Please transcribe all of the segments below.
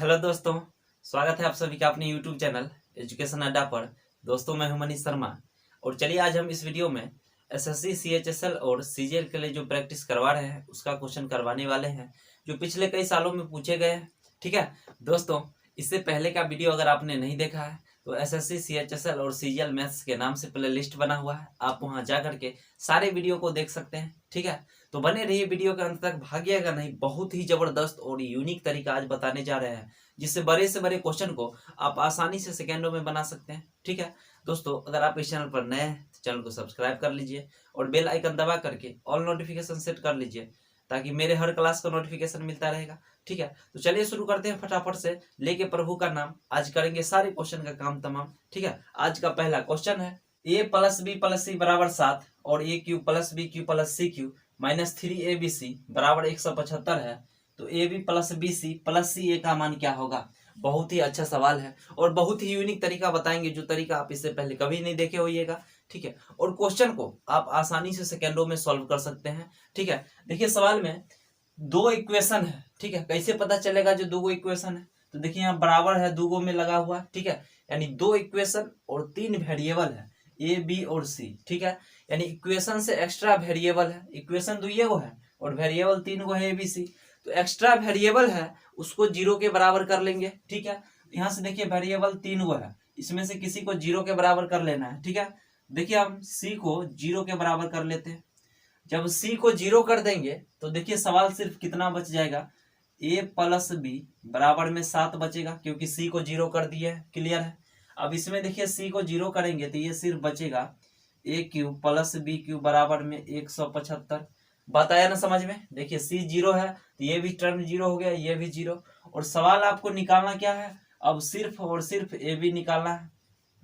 Hello दोस्तों, स्वागत है आप सभी का अपने यूट्यूब चैनल एजुकेशन अड्डा पर। दोस्तों मैं हूं मनीष शर्मा और चलिए आज हम इस वीडियो में एसएससी सीएचएसएल और सीजीएल के लिए जो प्रैक्टिस करवा रहे हैं उसका क्वेश्चन करवाने वाले हैं जो पिछले कई सालों में पूछे गए हैं। ठीक है दोस्तों, इससे पहले का वीडियो अगर आपने नहीं देखा है तो एसएससी सीएचएसएल और सीजीएल मैथ्स के नाम से प्ले लिस्ट बना हुआ है, आप वहां जा करके सारे वीडियो को देख सकते हैं। ठीक है, तो बने रहिए वीडियो के अंत तक, भागिएगा नहीं। बहुत ही जबरदस्त और यूनिक तरीका आज बताने जा रहे हैं जिससे बड़े से बड़े क्वेश्चन को आप आसानी से सेकेंडों में बना सकते हैं। ठीक है दोस्तों, अगर आप इस चैनल पर नए हैं तो चैनल को सब्सक्राइब कर लीजिए और बेल आइकन दबा करके ऑल नोटिफिकेशन सेट कर लीजिए ताकि मेरे हर क्लास का नोटिफिकेशन मिलता रहेगा। ठीक है, तो चलिए शुरू करते हैं फटाफट से। लेके प्रभु का नाम, आज करेंगे सारे क्वेश्चन का काम तमाम। ठीक है, आज का पहला क्वेश्चन है a plus B plus C बराबर 7 और A cube plus B cube plus C cube minus 3abc बराबर 175 है, तो A B plus B C plus C A का मान क्या होगा। बहुत ही अच्छा सवाल है और बहुत ही यूनिक तरीका बताएंगे, जो तरीका आप इससे पहले कभी नहीं देखे होइएगा। ठीक है, और क्वेश्चन को आप आसानी से सेकेंडों में सॉल्व कर सकते हैं। ठीक है, देखिए सवाल में दो इक्वेशन है। ठीक है, कैसे पता चलेगा जो दो इक्वेशन है, तो देखिए यहाँ बराबर है, दो में लगा हुआ। ठीक है, यानी दो इक्वेशन और तीन वेरिएबल है ए बी और सी। ठीक है, यानी इक्वेशन से एक्स्ट्रा वेरिएबल है, इक्वेशन तो ये वो है और वेरिएबल तीन को है ए बी सी, तो एक्स्ट्रा वेरिएबल है उसको जीरो के बराबर कर लेंगे। ठीक है, यहाँ से देखिए वेरिएबल तीन को है, इसमें से किसी को जीरो के बराबर कर लेना है। ठीक है, देखिए हम सी को जीरो के बराबर कर लेते हैं। जब सी को जीरो कर देंगे तो देखिए सवाल सिर्फ कितना बच जाएगा, ए प्लस बी बराबर में 7 बचेगा क्योंकि सी को जीरो कर दिया है। क्लियर है, अब इसमें देखिए सी को जीरो करेंगे तो ये सिर्फ बचेगा ए क्यू प्लस बी क्यू बराबर में 175। बात आया ना समझ में। देखिए सी जीरो है तो ये भी टर्म जीरो हो गया, ये भी जीरो, और सवाल आपको निकालना क्या है, अब सिर्फ और सिर्फ ए बी निकालना है।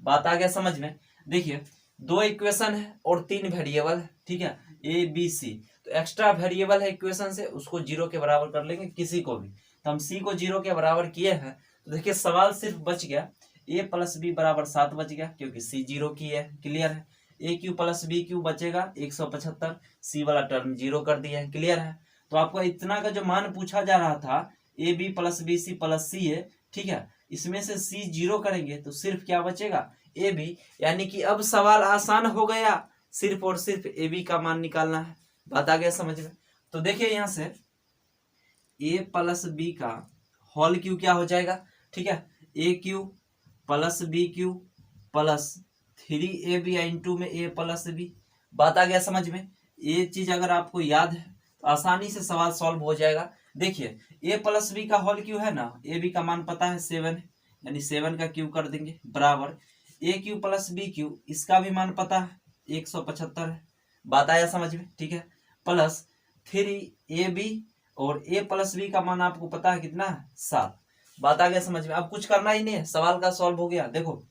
बात आ गया समझ में। देखिए दो इक्वेशन है और तीन वेरिएबल है। ठीक है, ए बी सी, तो एक्स्ट्रा वेरिएबल है इक्वेशन से, उसको जीरो के बराबर कर लेंगे किसी को भी। तो हम सी को जीरो के बराबर किए हैं, तो देखिए सवाल सिर्फ बच गया ए प्लस बी बराबर 7 बच गया क्योंकि सी जीरो की है। क्लियर है, A cube plus B Q बचेगा 175, सी वाला टर्म जीरो कर दिया है। क्लियर है, तो आपको इतना का जो मान पूछा जा रहा था A B plus B C plus C है। ठीक है, इसमें से सी जीरो करेंगे तो सिर्फ क्या बचेगा, ए बी, यानी कि अब सवाल आसान हो गया, सिर्फ और सिर्फ ए बी का मान निकालना है। बात आ गया समझ में। तो देखिए यहाँ से ए प्लस बी का होल क्यू क्या हो जाएगा। ठीक है, A cube plus B cube plus 3ab into में ए प्लस बी। बात आ गया समझ में। ये चीज अगर आपको याद है तो आसानी से सवाल सॉल्व हो जाएगा। देखिए ए प्लस बी का होल क्यू है ना, ए बी का मान पता है 7 है, यानी 7 का क्यू कर देंगे बराबर ए क्यू प्लस बी क्यू, इसका भी मान पता है 175 है। बात आया समझ में। ठीक है, प्लस 3ab और ए प्लस बी का मान आपको पता है कितना है, 7। बात आ गया समझ में। अब कुछ करना ही नहीं है, सवाल का सॉल्व हो गया। देखो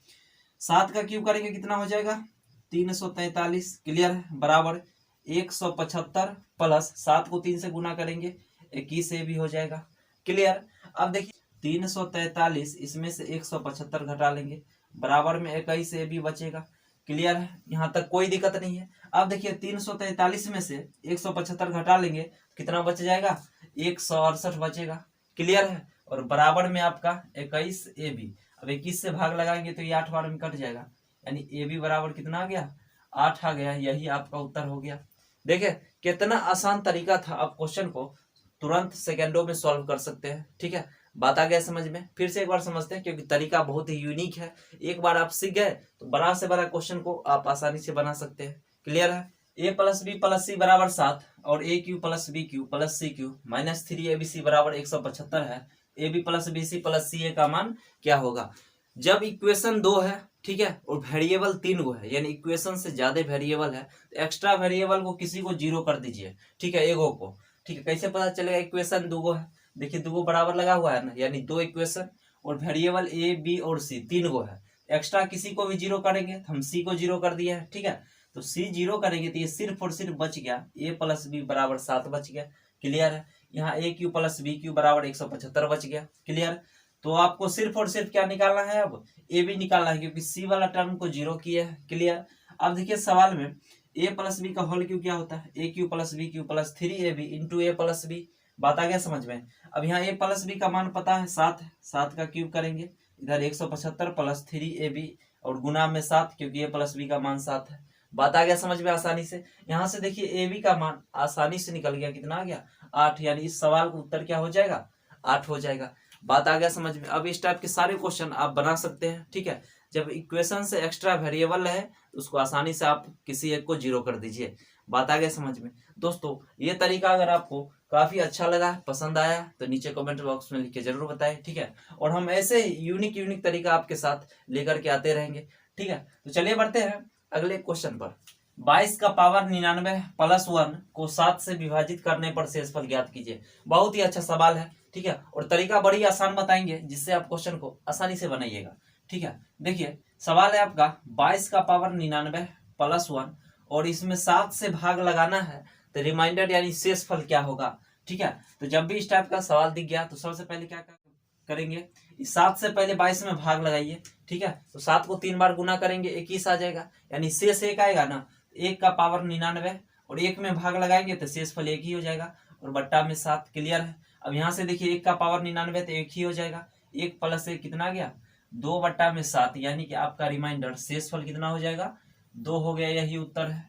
7 का क्यूब करेंगे कितना हो जाएगा, 343। क्लियर है, बराबर 175 प्लस 7 को 3 से गुना करेंगे 21 ए भी हो जाएगा। क्लियर, अब देखिए 343 इसमें से 175 घटा लेंगे बराबर में 21 ए भी बचेगा। क्लियर है, यहाँ तक कोई दिक्कत नहीं है। अब देखिए 343 में से 175 घटा लेंगे कितना बच जाएगा, 168 बचेगा। क्लियर है, और बराबर में आपका 21 ए बी। अब 21 से भाग लगाएंगे तो ये 8 बार में कट जाएगा, यानी ए बी बराबर कितना आ गया, 8 आ गया। यही आपका उत्तर हो गया। देखिए कितना आसान तरीका था, आप क्वेश्चन को तुरंत सेकेंडों में सॉल्व कर सकते हैं। ठीक है, बात आ गया समझ में। फिर से एक बार समझते हैं क्योंकि तरीका बहुत ही यूनिक है। एक बार आप सीख गए तो बड़ा से बड़ा क्वेश्चन को आप आसानी से बना सकते हैं। क्लियर है, A plus B plus C बराबर 7 और A cube plus B cube plus C cube minus 3abc बराबर 175 है। A B plus B C plus C A का मान क्या होगा। जब इक्वेशन 2 है, ठीक है, और वेरिएबल 3 को है, यानी इक्वेशन से ज्यादा वेरिएबल है, तो एक्स्ट्रा वेरिएबल को किसी को जीरो कर दीजिए। ठीक है, एगो को। ठीक है, कैसे पता चलेगा, इक्वेशन 2 है, देखिए 2 बराबर लगा हुआ है ना, यानी 2 इक्वेशन और वेरिएबल ए बी और सी 3 को है, एक्स्ट्रा किसी को भी जीरो करेंगे तो हम सी को जीरो कर दिए है। ठीक है, तो सी जीरो करेंगे तो ये सिर्फ और सिर्फ बच गया ए प्लस बी बराबर 7 बच गया। क्लियर है, यहाँ ए क्यू प्लस बी क्यू बराबर 175 बच गया। क्लियर, तो आपको सिर्फ और सिर्फ क्या निकालना है, अब ए बी निकालना है क्योंकि सी वाला टर्म को जीरो किया है। क्लियर, अब देखिए सवाल में ए प्लस बी का होल क्यू क्या होता है, A cube plus B cube plus 3ab into A plus B बात आ गया समझ में। अब यहाँ a प्लस बी का मान पता है 7 है, 7 का क्यूब करेंगे, इधर 175 प्लस 3ab और गुना में 7, क्योंकि a प्लस बी का मान 7 है। बात आ गया समझ में आसानी से। यहाँ से देखिए ab का मान आसानी से निकल गया, कितना आ गया 8, यानी इस सवाल का उत्तर क्या हो जाएगा 8 हो जाएगा। बात आ गया समझ में। अब इस टाइप के सारे क्वेश्चन आप बना सकते हैं, ठीक है। जब इक्वेशन से एक्स्ट्रा वेरिएबल है तो उसको आसानी से आप किसी एक को जीरो कर दीजिए। बात आ गया समझ में। दोस्तों ये तरीका अगर आपको काफी अच्छा लगा, पसंद आया, तो नीचे कमेंट बॉक्स में लिख के जरूर बताएं, ठीक है। और हम ऐसे यूनिक तरीका आपके साथ लेकर के आते रहेंगे, ठीक है। तो चलिए बढ़ते हैं अगले क्वेश्चन पर। 22 का पावर 99 प्लस 1 को 7 से विभाजित करने पर शेषफल ज्ञात कीजिए। बहुत ही अच्छा सवाल है, ठीक है। और तरीका बड़ी आसान बताएंगे, जिससे आप क्वेश्चन को आसानी से बनाइएगा, ठीक है। देखिए सवाल है आपका 22 का पावर 99 प्लस 1 और इसमें 7 से भाग लगाना है, तो रिमाइंडर यानी शेषफल क्या होगा, ठीक है। तो जब भी इस टाइप का सवाल दिख गया तो सबसे पहले क्या करेंगे, इस 7 से पहले 22 में भाग लगाइए, ठीक है। तो 7 को 3 बार गुना करेंगे 21 आ जाएगा, यानी शेष 1 आएगा ना, 1 का पावर 99 और 1 में भाग लगाएंगे तो शेषफल 1 ही हो जाएगा और बट्टा में 7। क्लियर है। अब यहाँ से देखिए 1 का पावर 99 तो 1 ही हो जाएगा, 1 प्लस 1 कितना आ गया 2 बट्टा में 7, यानी कि आपका रिमाइंडर शेषफल कितना हो जाएगा 2 हो गया, यही उत्तर है।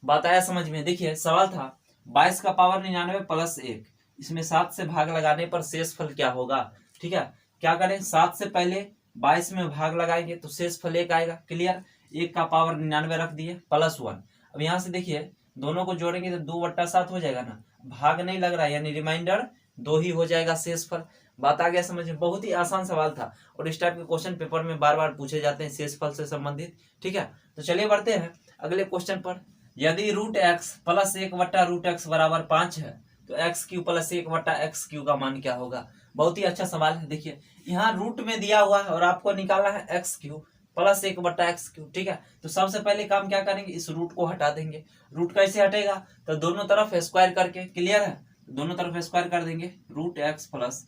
बात आया समझ में। देखिए सवाल था 22 का पावर 99 प्लस 1, इसमें 7 से भाग लगाने पर शेषफल क्या होगा, ठीक है। क्या करें, 7 से पहले 22 में भाग लगाएंगे तो शेषफल 1 आएगा। क्लियर। 1 का पावर 99 रख दिए प्लस 1। अब यहाँ से देखिए दोनों को जोड़ेंगे तो 2 बट्टा 7 हो जाएगा ना, भाग नहीं लग रहा है, यानी रिमाइंडर 2 ही हो जाएगा शेषफल। बात आ गया समझ में। बहुत ही आसान सवाल था और इस टाइप के क्वेश्चन पेपर में बार बार पूछे जाते हैं शेषफल से संबंधित, ठीक है। तो चलिए बढ़ते हैं अगले क्वेश्चन पर। यदि रूट एक्स प्लस 1 बट्टा रूट एक्स बराबर 5 है तो एक्स क्यू प्लस 1 बट्टा एक्स क्यू का मान क्या होगा। बहुत ही अच्छा सवाल है। देखिए यहाँ रूट में दिया हुआ है और आपको निकालना है एक्स क्यू प्लस 1 बट्टा एक्स क्यू, ठीक है। तो सबसे पहले काम क्या करेंगे, इस रूट को हटा देंगे। रूट कैसे हटेगा, तो दोनों तरफ स्क्वायर करके। क्लियर है। दोनों तरफ स्क्वायर कर देंगे, रूट एक्स प्लस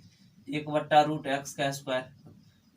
1 बट्टा रूट एक्स का स्क्वायर,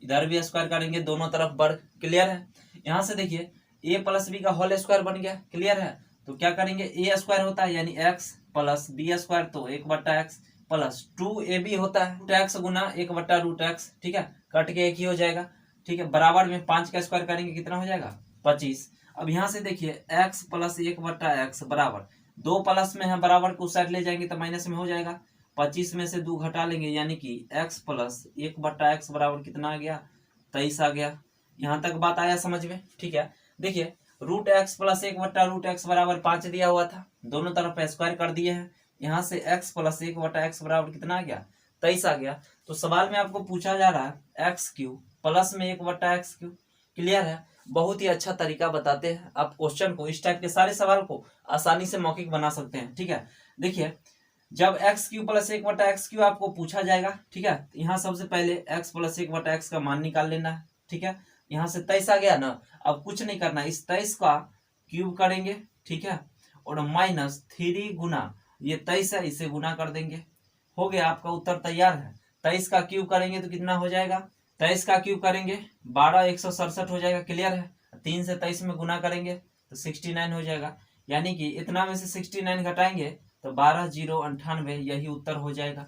इधर भी स्क्वायर करेंगे, दोनों तरफ वर्ग। क्लियर है। यहाँ से देखिए ए प्लस बी का होल स्क्वायर बन गया। क्लियर है। तो क्या करेंगे, ए स्क्वायर होता है यानी एक्स प्लस बी स्क्वायर, तो 1 बट्टा एक्स प्लस 2ab होता है रूट एक्स गुना 1 बट्टा रूट एक्स, ठीक है। कट के 1 ही हो जाएगा, ठीक है। बराबर में 5 का स्क्वायर करेंगे, कितना हो जाएगा 25। अब यहाँ से देखिए x प्लस 1 बट्टा एक्स बराबर 2 प्लस में है, बराबर को उस साइड ले जाएंगे तो माइनस में हो जाएगा। 25 में से 2 घटा लेंगे, यानी कि x प्लस 1 बट्टा एक्स बराबर कितना आ गया 23 आ गया। यहाँ तक बात आया समझ में, ठीक है। देखिए रूट एक्स प्लस 1 बट्टा रूट एक्स बराबर 5 दिया हुआ था, दोनों तरफ स्क्वायर कर दिए हैं। यहाँ से x प्लस 1 बटा एक्स बराबर कितना आ गया 23 आ गया। तो सवाल में आपको पूछा जा रहा है एक्स क्यू प्लस में 1 बटा एक्स क्यू। क्लियर है। बहुत ही अच्छा तरीका बताते हैं, आप क्वेश्चन को इस टाइप के सारे सवाल को आसानी से मौखिक बना सकते हैं, ठीक है। देखिए जब एक्स क्यू प्लस 1 बटा एक्स क्यू आपको पूछा जाएगा, ठीक है, यहाँ सबसे पहले एक्स प्लस 1 बटा एक्स का मान निकाल लेना है, ठीक है। यहाँ से 23 आ गया ना, अब कुछ नहीं करना, इस 23 का क्यूब करेंगे, ठीक है, और माइनस 3 गुना ये 23 है, इसे गुना कर देंगे, हो गया, आपका उत्तर तैयार है। 23 का क्यूब करेंगे तो कितना हो जाएगा, 23 का क्यूब करेंगे 12,167 हो जाएगा। क्लियर है। 3 से 23 में गुना करेंगे तो 69 हो जाएगा, यानी कि इतना में से 69 घटाएंगे तो 12,098, यही उत्तर हो जाएगा।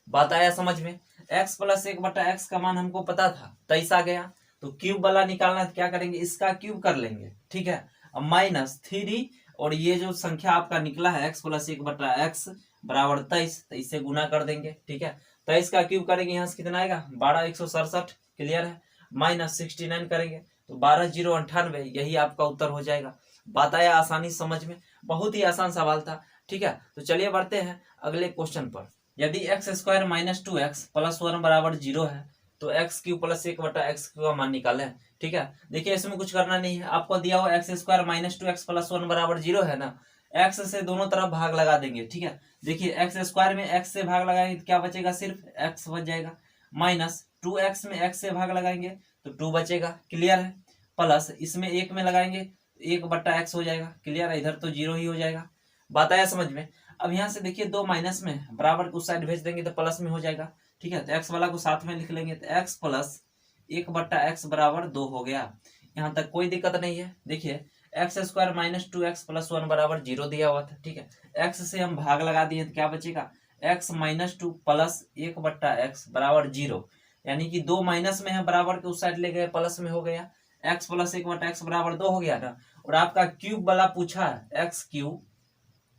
बात आया समझ में। x प्लस 1 बटा एक्स का मान हमको पता था 23 आ गया, तो क्यूब वाला निकालना है, क्या करेंगे, इसका क्यूब कर लेंगे, ठीक है। अब माइनस 3 और ये जो संख्या आपका निकला है x प्लस 1 बटा एक्स बराबर 23, तो इससे गुना कर देंगे, ठीक है। 23 का क्यूब करेंगे, यहाँ से कितना आएगा 12,167। क्लियर है। माइनस 69 करेंगे तो 12,098, यही आपका उत्तर हो जाएगा। बात आया आसानी समझ में। बहुत ही आसान सवाल था, ठीक है। तो चलिए बढ़ते हैं अगले क्वेश्चन पर। यदि x square minus 2x plus 1 बराबर 0 है तो एक्स क्यू प्लस 1 बटा एक्स क्यू का मान निकालें, ठीक है। देखिए इसमें कुछ करना नहीं है, आपको दिया हुआ x square minus 2x plus 1 बराबर 0 है ना, एक्स से दोनों तरफ भाग लगा देंगे, ठीक है। देखिए एक्स स्क्वायर में एक्स से भाग लगाएंगे तो क्या बचेगा, सिर्फ एक्स बच जाएगा, माइनस 2x में एक्स से भाग लगाएंगे तो 2 बचेगा। क्लियर है। प्लस इसमें 1 में लगाएंगे 1 बट्टा एक्स हो जाएगा। क्लियर है। इधर तो 0 ही हो जाएगा। बात आया समझ में। अब यहाँ से देखिए 2 माइनस में बराबर उस साइड भेज देंगे तो प्लस में हो जाएगा, ठीक है। तो एक्स वाला को साथ में लिख लेंगे तो एक्स प्लस 1 बट्टा एक्स बराबर 2 हो गया। यहाँ तक कोई दिक्कत नहीं है। देखिए x square minus 2x plus 1 बराबर 0 दिया हुआ था, ठीक है। एक्स से हम भाग लगा दिए तो क्या बचेगा, x माइनस 2 प्लस 1/x बराबर 0, यानी कि 2 माइनस में है, बराबर के उस साइड ले गए, प्लस में हो गया, x प्लस 1/x बराबर 2 हो गया ना। और आपका क्यूब वाला पूछा है, x cube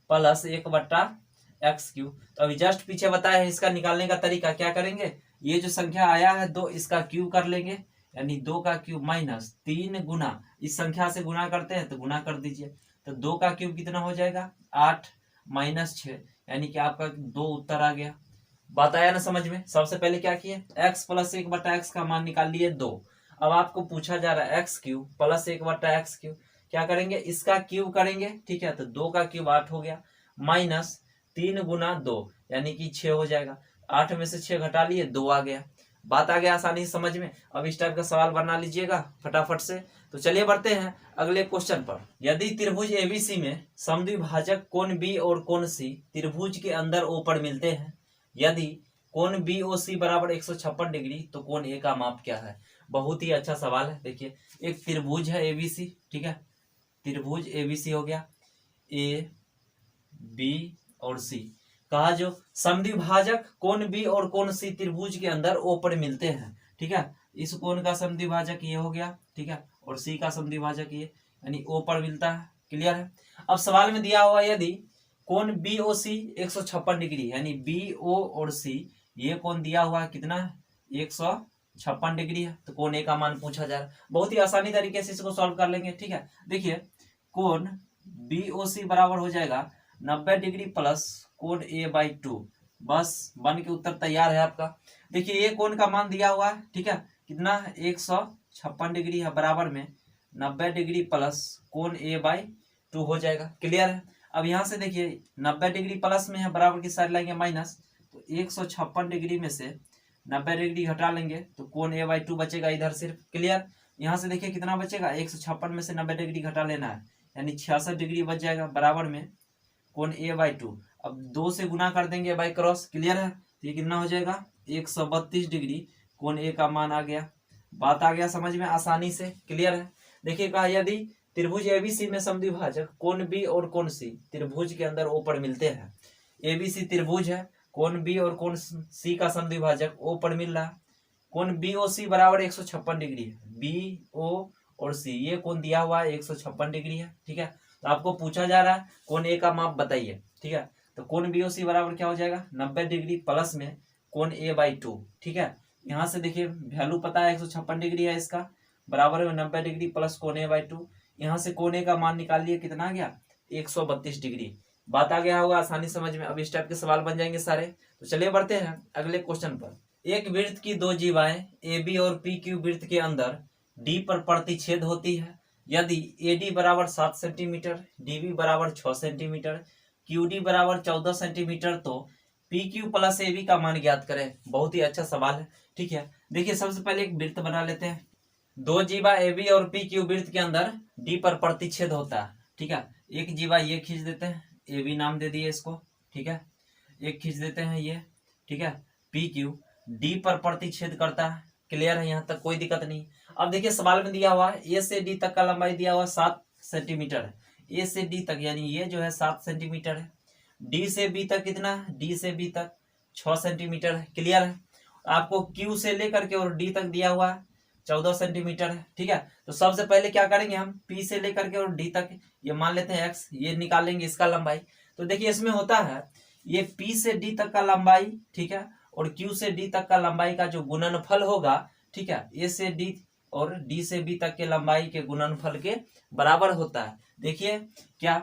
plus 1/x cube. तो अभी जस्ट पीछे बताया है, इसका निकालने का तरीका क्या करेंगे, ये जो संख्या आया है 2, इसका क्यूब कर लेंगे, यानी 2 का क्यूब माइनस 3 गुना, इस संख्या से गुना करते हैं तो गुना कर दीजिए, तो 2 का क्यूब कितना हो जाएगा 8 माइनस 6, यानी कि आपका 2 उत्तर आ गया। बात आया ना समझ में। सबसे पहले क्या किए, x प्लस 1/x का मान निकाल लिए 2। अब आपको पूछा जा रहा है x cube plus 1/x cube, क्या करेंगे, इसका क्यूब करेंगे, ठीक है, तो 2 का क्यूब 8 हो गया, माइनस 3 गुना 2 यानी कि 6 हो जाएगा, 8 में से 6 घटा लिए 2 आ गया। बात आ गया आसानी से समझ में। अब इस टाइप का सवाल बना लीजिएगा फटाफट से। तो चलिए बढ़ते हैं अगले क्वेश्चन पर। यदि त्रिभुज एबीसी में समद्विभाजक कोण बी और कोण सी त्रिभुज के अंदर ओ पर मिलते हैं, यदि कोण बी ओ सी बराबर 156 डिग्री, तो कोण ए का माप क्या है। बहुत ही अच्छा सवाल है। देखिए, एक त्रिभुज है एबीसी, ठीक है, त्रिभुज एबीसी हो गया, ए बी और सी, कहा जो समद्विभाजक कोण बी और कोण सी त्रिभुज के अंदर ओ पर मिलते हैं, ठीक है, इस कोण का समद्विभाजक ये हो गया, ठीक है, और सी का समद्विभाजक ये, यानी ओ पर मिलता है। क्लियर है। अब सवाल में दिया हुआ, यदि कोण बी ओ सी 156 डिग्री, यानी बी ओ और सी ये कोण दिया हुआ है कितना है 156 डिग्री है, तो कोण ए का मान पूछा जा रहा है। बहुत ही आसानी तरीके से इसको सॉल्व कर लेंगे, ठीक है। देखिए, कोण बी ओ सी बराबर हो जाएगा 90 डिग्री प्लस कोण ए बाई 2, बस बन के उत्तर तैयार है आपका। देखिए, ये कोण का मान दिया हुआ है, ठीक है, कितना 156 डिग्री है, बराबर में 90 डिग्री प्लस कोण ए बाई 2 हो जाएगा। क्लियर है। अब यहाँ से देखिए 90 डिग्री प्लस में है, बराबर की साइड लाएंगे माइनस, तो 156 डिग्री में से 90 डिग्री घटा लेंगे तो कोण ए बाई 2 बचेगा इधर सिर्फ। क्लियर। यहाँ से देखिए कितना बचेगा, 156 में से 90 डिग्री घटा लेना है, यानी 66 डिग्री बच जाएगा, बराबर में कोण ए बाई 2। अब 2 से गुना कर देंगे बाई क्रॉस। क्लियर है। तो ये कितना हो जाएगा 132 डिग्री, कोण ए का मान आ गया। बात आ गया समझ में आसानी से। क्लियर है। देखिए, कहा यदि त्रिभुज एबीसी में समद्विभाजक कोण बी और कोण सी त्रिभुज के अंदर ओ पर मिलते हैं, एबीसी त्रिभुज है, कोण बी और कोण सी का समद्विभाजक ओ पर मिल रहा, कोण बी ओ सी बराबर 156 डिग्री है, बी ओ और सी ये कोण दिया हुआ है 156 डिग्री है, ठीक है। तो आपको पूछा जा रहा है कोण ए का माप बताइए, ठीक है। तो कोण बी ओ सी बराबर क्या हो जाएगा 90 डिग्री प्लस में कोण ए बाई 2, ठीक है। यहाँ से देखिए वैल्यू पता है 156 डिग्री है इसका, बराबर में 90 डिग्री प्लस कोण ए बाई 2, यहाँ से कोण ए का मान निकाल लिए, कितना आ गया 132 डिग्री। बात आ गया होगा आसानी समझ में। अब इस टाइप के सवाल बन जाएंगे सारे। तो चलिए बढ़ते हैं अगले क्वेश्चन पर। एक वृत्त की दो जीवाएं ए बी और पी क्यू वृत्त के अंदर डी पर प्रतिच्छेद होती है, यदि ए डी बराबर 7 सेंटीमीटर, डी बी बराबर 6 सेंटीमीटर, क्यू डी बराबर 14 सेंटीमीटर, तो P Q plus A B का मान ज्ञात करें। बहुत ही अच्छा सवाल है, ठीक है। देखिए, सबसे पहले एक वृत्त बना लेते हैं। दो जीवा ए बी और पी क्यू वृत्त के अंदर डी पर प्रतिच्छेद होता है, ठीक है। एक जीवा ये खींच देते हैं, ए बी नाम दे दिए इसको, ठीक है। एक खींच देते हैं ये, ठीक है, पी क्यू डी पर प्रतिच्छेद करता है। क्लियर है, यहाँ तक कोई दिक्कत नहीं। अब देखिए सवाल में दिया हुआ है ए से डी तक का लंबाई दिया हुआ 7 सेंटीमीटर है, ए से डी तक, यानी ये जो है 7 सेंटीमीटर है। डी से बी तक कितना है, डी से बी तक 6 सेंटीमीटर है। क्लियर है। आपको क्यू से लेकर के और डी तक दिया हुआ है 14 सेंटीमीटर है, ठीक है। तो सबसे पहले क्या करेंगे हम, पी से लेकर के और डी तक ये मान लेते हैं एक्स, ये निकाल लेंगे इसका लंबाई। तो देखिए इसमें होता है ये पी से डी तक का लंबाई, ठीक है, और क्यू से डी तक का लंबाई का जो गुणनफल होगा, ठीक है, ए से डी और डी से बी तक के लंबाई के गुणनफल के बराबर होता है। देखिए क्या,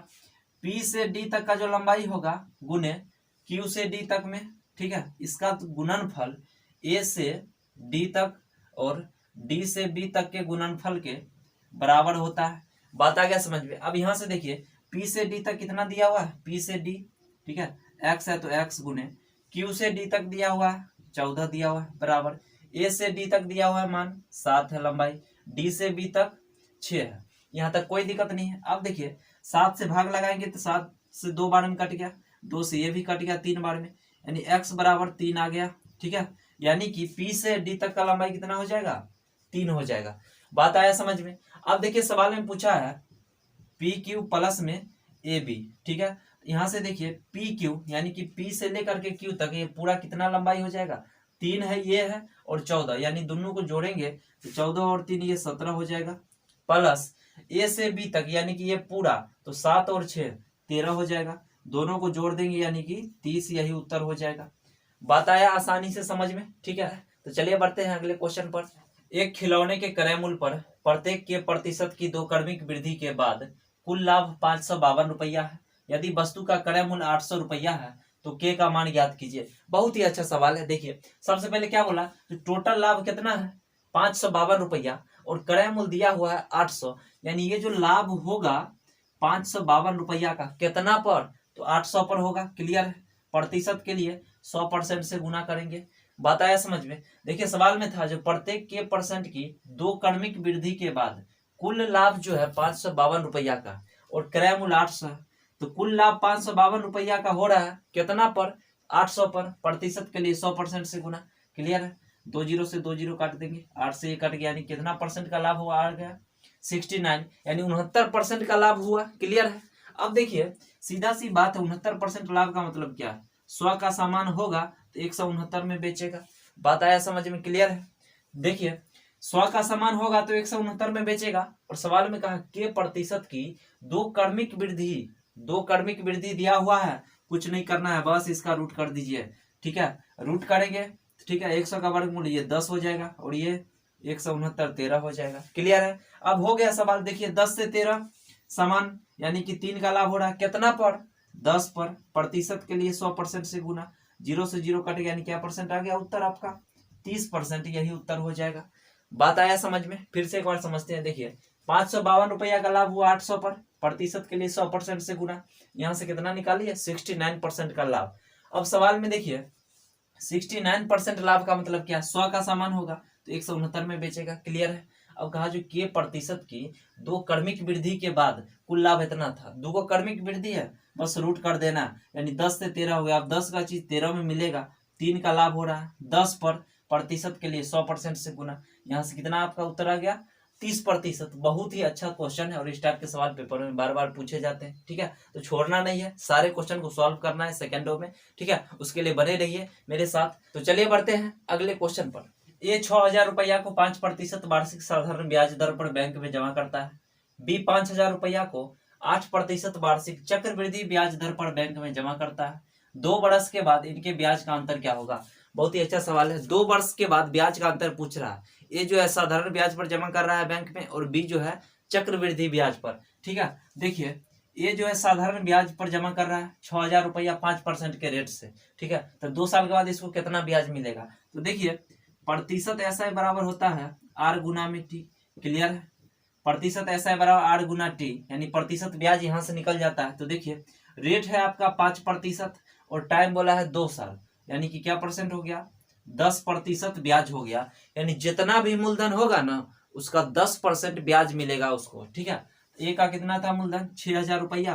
पी से डी तक का जो लंबाई होगा गुने क्यू से डी तक में, ठीक है, इसका गुणनफल ए से डी तक और डी से बी तक के गुणनफल के बराबर होता है। बात आ गया समझ में। अब यहाँ से देखिए पी से डी तक कितना दिया हुआ है, पी से डी, ठीक है, एक्स है तो एक्स गुने क्यू से डी तक दिया हुआ है 14 दिया हुआ है, बराबर ए से डी तक दिया हुआ है मान 7 है लंबाई, डी से बी तक 6 है। यहाँ तक कोई दिक्कत नहीं है। अब देखिए 7 से भाग लगाएंगे तो 7 से 2 बार में कट गया, 2 से ये भी कट गया 3 बार में, यानी एक्स बराबर 3 आ गया, ठीक है। यानी कि पी से डी तक का लंबाई कितना हो जाएगा 3 हो जाएगा। बात आया समझ में। अब देखिए सवाल में पूछा है पी क्यू प्लस में ए बी, ठीक है। यहाँ से देखिए पी क्यू यानी कि पी से लेकर के क्यू तक ये पूरा कितना लंबाई हो जाएगा, 3 है ये है और 14, यानी दोनों को जोड़ेंगे तो 14 और 3 ये 17 हो जाएगा, प्लस ए से बी तक यानी कि ये पूरा तो 7 और 6 13 हो जाएगा, दोनों को जोड़ देंगे यानी कि 30, यही उत्तर हो जाएगा। बात आया आसानी से समझ में, ठीक है। तो चलिए बढ़ते हैं अगले क्वेश्चन पर। एक खिलौने के क्रय मूल्य पर प्रत्येक के प्रतिशत की 2 क्रमिक वृद्धि के बाद कुल लाभ 552 रुपया है। यदि वस्तु का क्रय मूल्य 800 रुपया है तो के का मान ज्ञात कीजिए। बहुत ही अच्छा सवाल है। देखिए सबसे पहले क्या बोला, तो टोटल लाभ कितना है 552 रुपया और क्रय मूल्य दिया हुआ है 800, यानी ये जो लाभ होगा 552 रुपया का कितना पर, तो 800 पर होगा। क्लियर है। प्रतिशत के लिए 100% से गुना करेंगे। बात आया समझ में। देखिए सवाल में था जो प्रत्येक के परसेंट की 2 क्रमिक वृद्धि के बाद कुल लाभ जो है 552 रुपया का और क्रय मूल्य 800 है, तो कुल लाभ 552 रुपया का हो रहा है कितना पर, 800 पर। प्रतिशत के लिए 100% से गुना। क्लियर है। 2 जीरो से 2 जीरो काट देंगे, 8 से 1 कट गया, यानी कितना परसेंट का लाभ हुआ आ गया 69, यानी 69% का लाभ हुआ। क्लियर है। अब देखिए सीधा सी बात है, 69% लाभ का मतलब क्या है, 100 का सामान होगा तो 169 में बेचेगा। बात आया समझ में। क्लियर है। देखिए 100 का सामान होगा तो 169 में बेचेगा और सवाल में कहा के प्रतिशत की 2 क्रमिक वृद्धि, 2 क्रमिक वृद्धि दिया हुआ है, कुछ नहीं करना है, बस इसका रूट कर दीजिए। ठीक है, रूट करेंगे ठीक है, 100 का वर्गमूल ये 10 हो जाएगा और ये 169 13 हो जाएगा। क्लियर है। अब हो गया सवाल। देखिए 10 से 13 समान, यानी कि 3 का लाभ हो रहा है कितना पर, 10 पर। प्रतिशत के लिए 100% से गुना, 0 से 0 कट गया, यानी क्या परसेंट आ गया उत्तर आपका 30%, यही उत्तर हो जाएगा। बात आया समझ में। फिर से एक बार समझते हैं। देखिए 552 रुपया का लाभ हुआ 800 पर, प्रतिशत के लिए 100% से गुना, यहाँ से कितना निकालिए 69% का लाभ। अब सवाल में देखिए 69% लाभ का मतलब क्या, 100 का सामान होगा तो 169 में बेचेगा। क्लियर है। अब कहा जो के प्रतिशत की 2 क्रमिक वृद्धि के बाद कुल लाभ इतना था, 2 को क्रमिक वृद्धि है, बस रूट कर देना, यानी 10 से 13 हो गया। अब 10 का चीज 13 में मिलेगा, 3 का लाभ हो रहा है 10 पर, प्रतिशत के लिए 100% से गुना, यहाँ से कितना आपका उत्तर आ गया 30%। बहुत ही अच्छा क्वेश्चन है और इस टाइप के सवाल पेपर में बार बार पूछे जाते हैं। ठीक है, तो छोड़ना नहीं है, सारे क्वेश्चन को सॉल्व करना है सेकंडों में। ठीक है, उसके लिए बने रहिए मेरे साथ। तो चलिए बढ़ते हैं अगले क्वेश्चन पर। ए 6000 रुपया को 5% वार्षिक साधारण ब्याज दर पर बैंक में जमा करता है। बी 5000 रुपया को 8% वार्षिक चक्रवृद्धि ब्याज दर पर बैंक में जमा करता है। 2 वर्ष के बाद इनके ब्याज का अंतर क्या होगा। बहुत ही अच्छा सवाल है। 2 वर्ष के बाद ब्याज का अंतर पूछ रहा है। ए जो है साधारण ब्याज पर जमा कर रहा है बैंक में और बी जो है चक्रवृद्धि ब्याज पर। ठीक है, देखिए ये जो है साधारण ब्याज पर जमा कर रहा है 6000 रुपया 5% के रेट से। ठीक है, तो 2 साल के बाद इसको कितना ब्याज मिलेगा, तो देखिए प्रतिशत ऐसा ही बराबर होता है आर गुना में टी। क्लियर है। प्रतिशत ऐसा है बराबर आर गुना टी, यानी प्रतिशत ब्याज यहाँ से निकल जाता है। तो देखिए रेट है आपका 5% और टाइम बोला है 2 साल, यानी कि क्या परसेंट हो गया 10% ब्याज हो गया, यानी जितना भी मूलधन होगा ना उसका 10% ब्याज मिलेगा उसको। ठीक है, ए का कितना था मूलधन 6000 रुपया,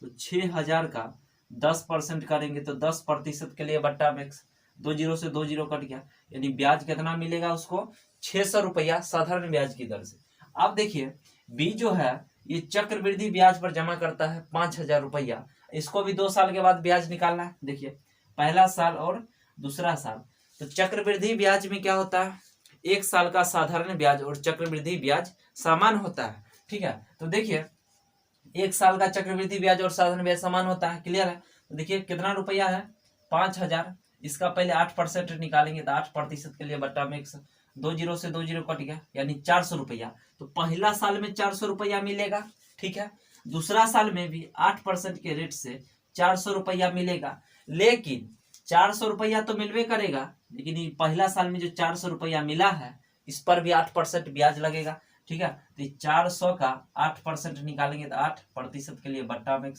तो 6000 का 10% करेंगे तो 10% के लिए बट्टा मैक्स, 2 जीरो से 2 जीरो कट गया, यानी ब्याज कितना मिलेगा उसको 600 रुपया साधारण ब्याज की दर से। अब देखिए बी जो है ये चक्रवृद्धि ब्याज पर जमा करता है 5000 रुपया, इसको भी 2 साल के बाद ब्याज निकालना है। देखिए पहला साल और दूसरा साल, तो चक्रवृद्धि ब्याज में क्या होता है 1 साल का साधारण ब्याज और चक्रवृद्धि ब्याज समान होता है। ठीक है, तो देखिए 1 साल का चक्रवृद्धि ब्याज और साधारण ब्याज समान होता है। क्लियर है। तो देखिए कितना रुपया है 5000, इसका पहले 8% निकालेंगे तो 8% के लिए बट्टा में 2 जीरो से 2 जीरो कट गया, यानी 400 रुपया। तो पहला साल में 400 रुपया मिलेगा। ठीक है, दूसरा साल में भी 8% के रेट से 400 रुपया मिलेगा, लेकिन 400 रुपया तो मिलवे करेगा, लेकिन ये पहला साल में जो 400 रुपया मिला है इस पर भी 8% ब्याज लगेगा। ठीक है, तो 400 का 8% निकालेंगे तो 8% के लिए बट्टा में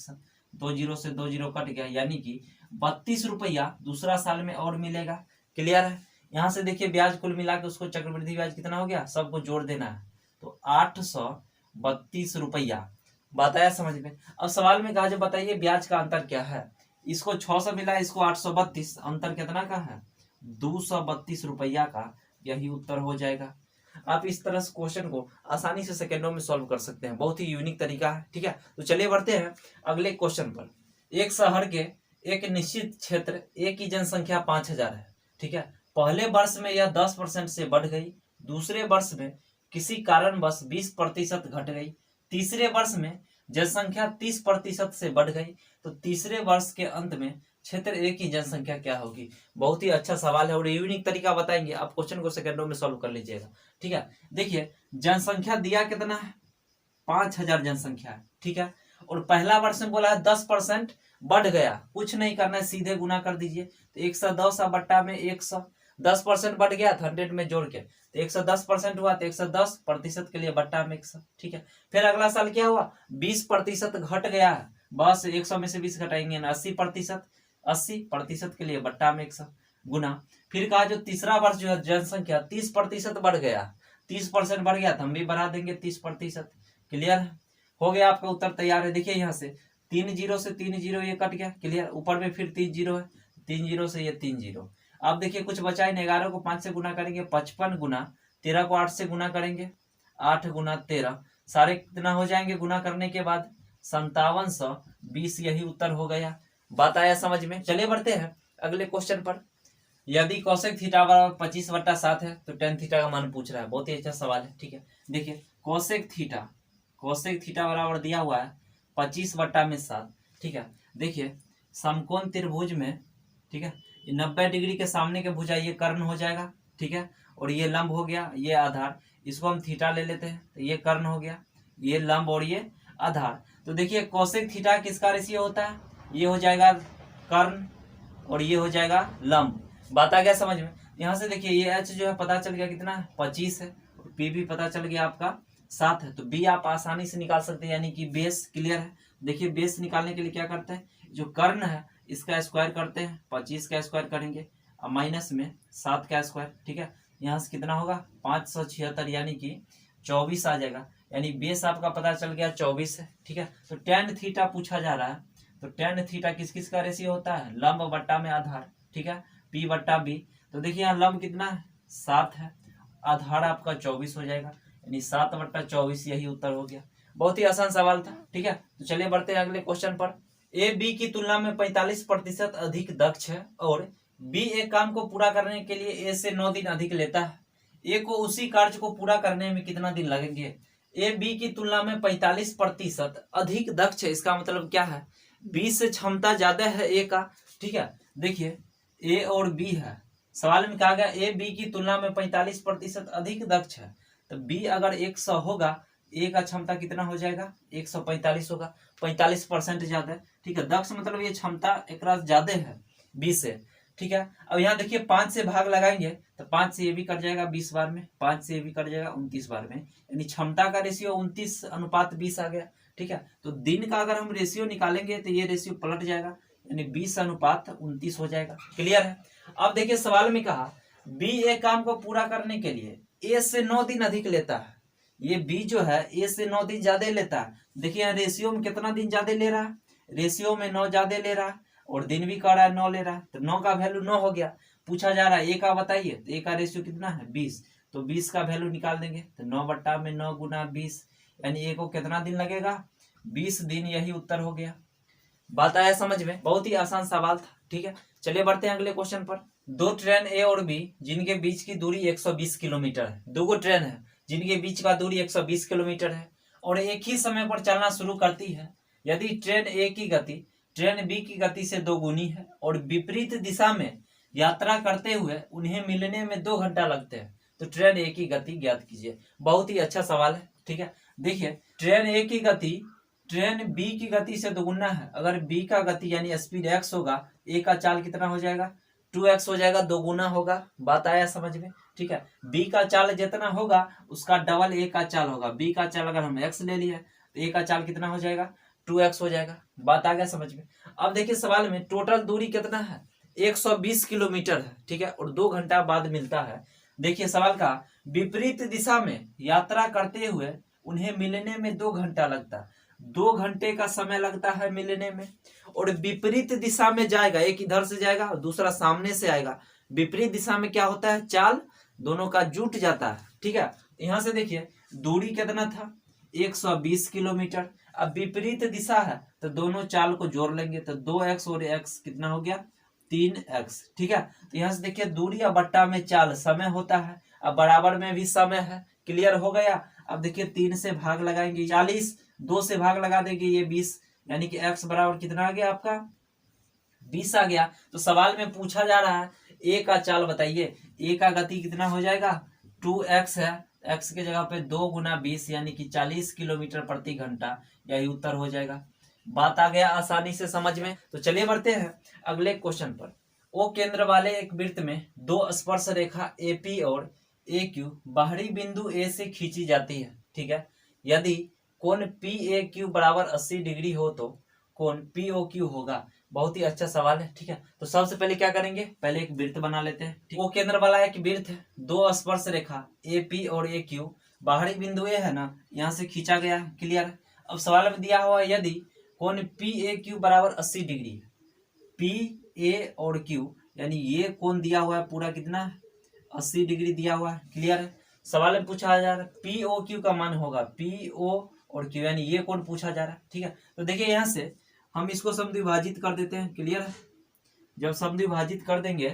2 जीरो से 2 जीरो कट गया, यानी कि 32 रुपया दूसरा साल में और मिलेगा। क्लियर है। यहाँ से देखिए ब्याज कुल मिला के उसको चक्रवृद्धि ब्याज कितना हो गया, सबको जोड़ देना है, तो 832 रुपया। बात आया समझ में। अब सवाल में कहा जो बताइए ब्याज का अंतर क्या है, इसको 600 मिला, इसको 832, अंतर कितना का है 232 रुपया का, यही उत्तर हो जाएगा। आप इस तरह से क्वेश्चन को आसानी से सेकेंडों में सॉल्व कर सकते हैं, बहुत ही यूनिक तरीका है। ठीक है, तो चलिए बढ़ते हैं अगले क्वेश्चन पर। एक शहर के एक निश्चित क्षेत्र ए की जनसंख्या 5000 है, ठीक है। पहले वर्ष में यह 10% से बढ़ गई, दूसरे वर्ष में किसी कारणवश 20% घट गई, तीसरे वर्ष में जनसंख्या 30% से बढ़ गई, तो तीसरे वर्ष के अंत में क्षेत्र ए की जनसंख्या क्या होगी। बहुत ही अच्छा सवाल है और यूनिक तरीका बताएंगे, आप क्वेश्चन को सेकंडों में सॉल्व कर लीजिएगा, ठीक है। देखिए जनसंख्या दिया कितना है, 5000 जनसंख्या है, ठीक है। और पहला वर्ष में बोला है 10% बढ़ गया, कुछ नहीं करना है, सीधे गुना कर दीजिए। तो 110 बट्टा में 100, 10% बढ़ गया था 100 में जोड़ के, तो 110% हुआ, तो 110% के लिए बट्टा में 100, ठीक है। फिर अगला साल क्या हुआ, 20% घट गया है, बस 100 में से 20 घटाएंगे ना, 80%, 80% के लिए बट्टा में 100 गुना। फिर कहा जो तीसरा वर्ष जो है जनसंख्या 30% बढ़ गया, 30% बढ़ गया तो हम भी बढ़ा देंगे 30%। क्लियर है, हो गया, आपका उत्तर तैयार है। देखिए यहाँ से 3 जीरो से 3 जीरो ये कट गया, क्लियर। ऊपर में फिर 3 जीरो है, 3 जीरो से ये 3 जीरो। अब देखिए कुछ बचा है, 11 को 5 से गुना करेंगे 55 गुना, 13 को 8 से गुना करेंगे 8 गुना 13, सारे कितना हो जाएंगे गुना करने के बाद 5720, यही उत्तर हो गया। बात आया समझ में। चलिए बढ़ते हैं अगले क्वेश्चन पर। यदि कोसेक थीटा बराबर 25/7 है तो टेन थीटा का मान पूछ रहा है, बहुत ही अच्छा सवाल है, ठीक है। देखिए कोसेक थीटा बराबर दिया हुआ है 25/7, ठीक है। देखिए समकोण त्रिभुज में, ठीक है, 90 डिग्री के सामने के भुजा ये कर्ण हो जाएगा, ठीक है, और ये लंब हो गया, ये आधार, इसको हम थीटा ले लेते हैं, तो ये कर्ण हो गया, ये लंब और ये आधार। तो देखिए कोसेक थीटा किसका रेशियो होता है, ये हो जाएगा कर्ण और ये हो जाएगा लंब। बात आ गया समझ में। यहाँ से देखिए ये एच जो है पता चल गया कितना है 25 है, पी भी पता चल गया आपका 7 है, तो बी आप आसानी से निकाल सकते हैं, यानी कि बेस। क्लियर है। देखिए बेस निकालने के लिए क्या करते हैं, जो कर्ण है इसका स्क्वायर करते हैं, 25 का स्क्वायर करेंगे और माइनस में 7 का स्क्वायर, ठीक है। यहाँ से कितना होगा 576, यानी कि 24 आ जाएगा, यानी बेस आपका पता चल गया 24 है, ठीक है। तो टेन थीटा पूछा जा रहा है, तो टेन थीटा किस किस का रेशियो होता है, लंब बट्टा में आधार, ठीक है, पी बट्टा बी। तो देखिए यहाँ लंब कितना है 7 है, आधार आपका 24 हो जाएगा, यानी 7/24, यही उत्तर हो गया। बहुत ही आसान सवाल था, ठीक है। तो चलिए बढ़ते हैं अगले क्वेश्चन पर। ए बी की तुलना में 45% अधिक दक्ष है और बी एक काम को पूरा करने के लिए ए से 9 दिन अधिक लेता है, ए को उसी कार्य को पूरा करने में कितना दिन लगेंगे। ए बी की तुलना में 45% अधिक दक्ष है, इसका मतलब क्या है, बी से क्षमता ज्यादा है ए का, ठीक है। देखिए ए और बी है, सवाल में कहा गया ए बी की तुलना में 45% अधिक दक्ष है, तो बी अगर 100 होगा, ए का क्षमता कितना हो जाएगा 145 होगा, 45% ज्यादा है, ठीक है। दक्ष मतलब ये क्षमता एक ज्यादा है बी से, ठीक है। अब यहाँ देखिए 5 से भाग लगाएंगे तो 5 से ये भी कट जाएगा 20 बार में, 5 से ये भी कट जाएगा 29 बार में, यानी क्षमता का रेशियो 29:20 आ गया, ठीक है। तो दिन का अगर हम रेशियो निकालेंगे तो ये रेशियो पलट जाएगा, यानी 20:29 हो जाएगा। क्लियर है। अब देखिए सवाल में कहा बी एक काम को पूरा करने के लिए ए से 9 दिन अधिक लेता है, ये बी जो है ए से 9 दिन ज्यादा लेता है। देखिए यहाँ रेशियो में कितना दिन ज्यादा ले रहा है, रेशियो में 9 ज्यादा ले रहा है और दिन भी कह रहा है 9 ले रहा है, तो 9 का वैल्यू 9 हो गया। पूछा जा रहा है ए का बताइए, तो ए का रेशियो कितना है 20, तो 20 का वैल्यू निकाल देंगे, तो 9/9 गुना 20, यानी ए को कितना दिन लगेगा 20 दिन, यही उत्तर हो गया। बात आया समझ में, बहुत ही आसान सवाल था, ठीक है। चलिए बढ़ते हैं अगले क्वेश्चन पर। दो ट्रेन ए और बी जिनके बीच की दूरी 120 किलोमीटर है, दो गो ट्रेन है जिनके बीच का दूरी 120 किलोमीटर है और एक ही समय पर चलना शुरू करती है। यदि ट्रेन ए की गति ट्रेन बी की गति से 2 गुनी है और विपरीत दिशा में यात्रा करते हुए उन्हें मिलने में 2 घंटा लगते हैं, तो ट्रेन ए की गति ज्ञात कीजिए। बहुत ही अच्छा सवाल है, ठीक है। देखिए ट्रेन ए की गति ट्रेन बी की गति से दोगुना है, अगर बी का गति यानी स्पीड x होगा, ए का चाल कितना हो जाएगा 2x हो जाएगा, दोगुना होगा। बात आया समझ में, ठीक है। बी का चाल जितना होगा उसका डबल ए का चाल होगा, बी का चाल अगर हम x ले लिया तो ए का चाल कितना हो जाएगा 2x हो जाएगा। बात आ गया समझ में। अब देखिए सवाल में टोटल दूरी कितना है 120 किलोमीटर है, ठीक है, और 2 घंटा बाद मिलता है। देखिए सवाल का विपरीत दिशा में यात्रा करते हुए उन्हें मिलने में 2 घंटा लगता है, 2 घंटे का समय लगता है मिलने में, और विपरीत दिशा में जाएगा, एक इधर से जाएगा और दूसरा सामने से आएगा। विपरीत दिशा में क्या होता है चाल दोनों का जुट जाता है, ठीक है। यहाँ से देखिए दूरी कितना था 120 किलोमीटर। अब विपरीत दिशा है तो दोनों चाल को जोड़ लेंगे तो 2x और x कितना हो गया 3x। ठीक है, तो यहाँ से देखिए दूरी या बट्टा में चाल समय होता है, अब बराबर में भी समय है। क्लियर हो गया। अब देखिए 3 से भाग लगाएंगे 40, 2 से भाग लगा देंगे ये 20, यानी कि x बराबर कितना आ गया आपका 20 आ गया। तो सवाल में पूछा जा रहा है ए का चाल बताइए, ए का गति कितना हो जाएगा 2x है, x के जगह पे 2 गुना 20 यानी कि 40 किलोमीटर प्रति घंटा, यही उत्तर हो जाएगा। बात आ गया आसानी से समझ में। तो चलिए बढ़ते हैं अगले क्वेश्चन पर। ओ केंद्र वाले एक वृत्त में दो स्पर्श रेखा AP और AQ बाहरी बिंदु A से खींची जाती है। ठीक है, यदि कोण PAQ बराबर 80 डिग्री हो तो कोण POQ होगा। बहुत ही अच्छा सवाल है। ठीक है, तो सबसे पहले क्या करेंगे, पहले एक वृत्त बना लेते हैं। वो केंद्र वाला एक वृत्त है, दो स्पर्श रेखा AP और AQ, बाहरी बिंदु A है ना, यहाँ से खींचा गया है। क्लियर। अब सवाल में दिया हुआ है यदि कोण PAQ बराबर 80 डिग्री है, PA और Q यानी ये कोण दिया हुआ है पूरा कितना 80 डिग्री दिया हुआ है। क्लियर है। सवाल में पूछा जा रहा है POQ का मान होगा PO और Q, यानी ये कोण पूछा जा रहा है। ठीक है, तो देखिए यहाँ से हम इसको समद्विभाजित कर देते हैं। क्लियर है, जब समद्विभाजित कर देंगे,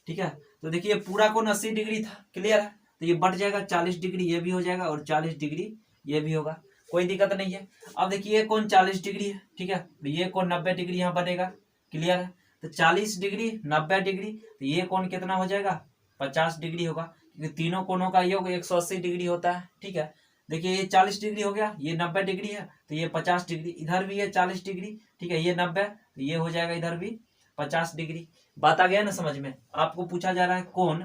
ठीक है, तो देखिए पूरा कोण 80 डिग्री था। क्लियर है, तो ये बढ़ जाएगा 40 डिग्री, ये भी हो जाएगा और 40 डिग्री ये भी होगा, कोई दिक्कत नहीं है। अब देखिए ये कोण 40 डिग्री है। ठीक है, तो ये कोण 90 डिग्री यहाँ बनेगा। क्लियर है, तो 40 डिग्री 90 डिग्री, तो ये कोण कितना हो जाएगा 50 डिग्री होगा, क्योंकि तीनों कोणों का योग 180 डिग्री होता है। ठीक है, देखिए ये 40 डिग्री हो गया, ये 90 डिग्री है तो ये 50 डिग्री, इधर भी है 40 डिग्री। ठीक है, ये 90 तो ये हो जाएगा इधर भी 50 डिग्री। बात आ गया ना समझ में। आपको पूछा जा रहा है कोण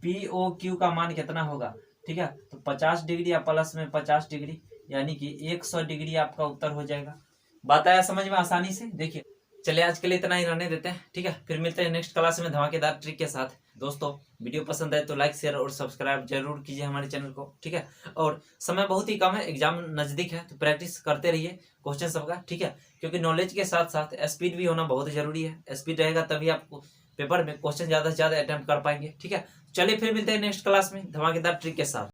POQ का मान कितना होगा। ठीक है, तो 50 डिग्री या प्लस में 50 डिग्री यानी कि 100 डिग्री आपका उत्तर हो जाएगा। बात आया समझ में आसानी से। देखिए चलिए आज के लिए इतना ही रहने देते हैं। ठीक है, फिर मिलते हैं नेक्स्ट क्लास में धमाकेदार ट्रिक के साथ। दोस्तों वीडियो पसंद आए तो लाइक शेयर और सब्सक्राइब जरूर कीजिए हमारे चैनल को। ठीक है, और समय बहुत ही कम है, एग्जाम नजदीक है तो प्रैक्टिस करते रहिए क्वेश्चन सबका। ठीक है, क्योंकि नॉलेज के साथ साथ स्पीड भी होना बहुत जरूरी है। स्पीड रहेगा तभी आपको पेपर में क्वेश्चन ज्यादा से ज्यादा अटेम्प्ट कर पाएंगे। ठीक है, चलिए फिर मिलते हैं नेक्स्ट क्लास में धमाकेदार ट्रिक के साथ।